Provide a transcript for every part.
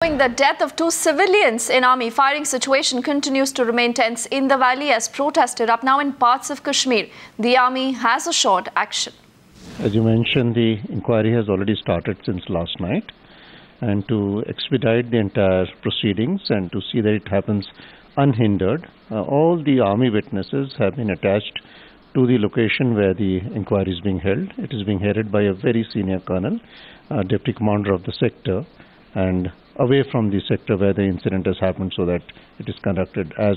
The death of 2 civilians in army firing situation continues to remain tense in the valley as protests erupt now in parts of Kashmir. The army has assured action. As you mentioned, the inquiry has already started since last night, and to expedite the entire proceedings and to see that it happens unhindered, all the army witnesses have been attached to the location where the inquiry is being held. It is being headed by a very senior colonel, deputy commander of the sector, and away from the sector where the incident has happened, so that it is conducted as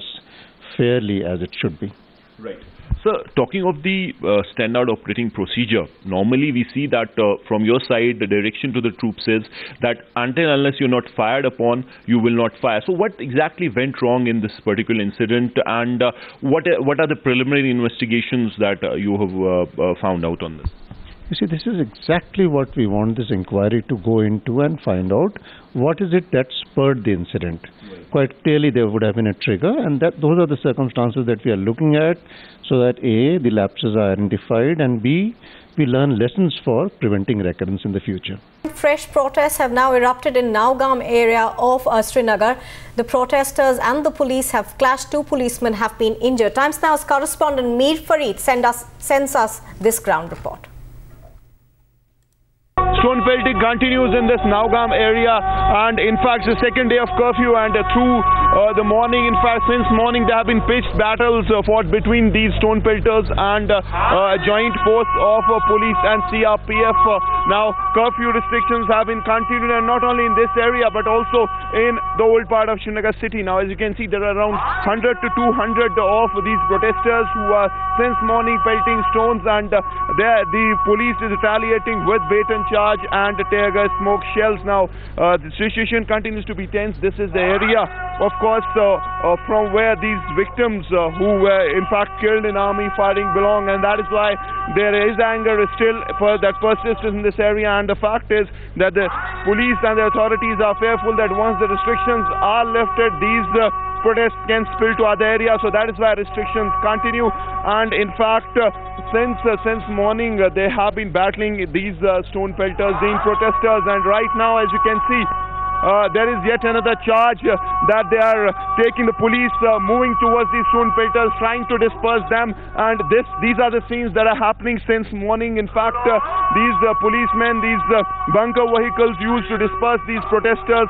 fairly as it should be. Right. So, talking of the standard operating procedure, normally we see that from your side, the direction to the troops is that until unless you're not fired upon, you will not fire. So, what exactly went wrong in this particular incident, and what are the preliminary investigations that you have found out on this? You see, this is exactly what we want this inquiry to go into and find out what is it that spurred the incident. Right. Quite clearly there would have been a trigger, and those are the circumstances that we are looking at, so that A, the lapses are identified, and B, we learn lessons for preventing recurrence in the future. Fresh protests have now erupted in Naugam area of Srinagar. The protesters and the police have clashed. 2 policemen have been injured. Times Now's correspondent Mir Farid sends us this ground report. Stone pelting continues in this Naugam area, and in fact the second day of curfew, and through the morning, in fact since morning there have been pitched battles fought between these stone pelters and a joint force of police and CRPF. Now curfew restrictions have been continued, and not only in this area but also in the old part of Srinagar city. Now as you can see, there are around 100 to 200 of these protesters who are since morning pelting stones, and the police is retaliating with bait and charge and tear gas smoke shells. Now the situation continues to be tense. This is the area, of course, from where these victims who were in fact killed in army fighting belong, and that is why there is anger still that persists in this area. And the fact is that the police and the authorities are fearful that once the restrictions are lifted, these protests can spill to other areas. So that is why restrictions continue, and in fact since morning they have been battling these stone pelters, being protesters, and right now as you can see there is yet another charge that they are taking. The police moving towards these stone pelters, trying to disperse them, and these are the scenes that are happening since morning. In fact these policemen, these bunker vehicles used to disperse these protesters